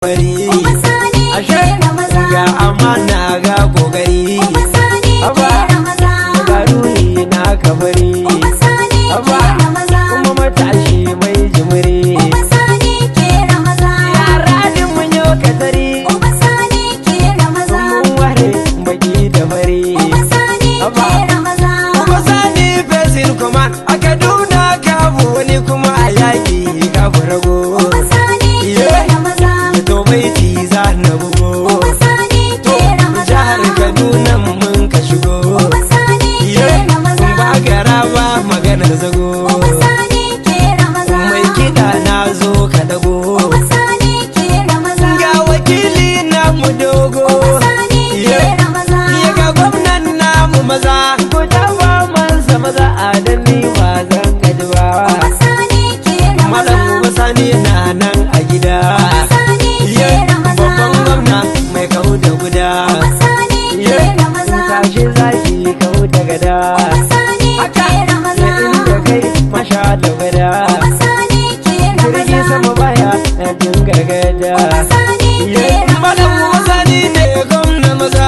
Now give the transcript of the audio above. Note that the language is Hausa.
bari ashe ga amana ga kokari aba ga ruhi na kabari aba kuma matashi mai jimiri yara din mun yo katari mun ware baki da bari aba kuma sani fesin command a Kaduna kabu wani kuma a yaki kabu rago na bugo to jihar Kaduna mun ka shigo ba gara ba maganar zago mai kiɗa na zo ka dago ga wakili na mu dogo ya ga gwamnan namu maza ko ta ba mansa maza a danni ba zan gaji ba malam Sani na nan a gida tashi zaki kawo da gada haka inda kai masha da gada jirgi sama baya na jin gargada malam Sani ne gwamna maza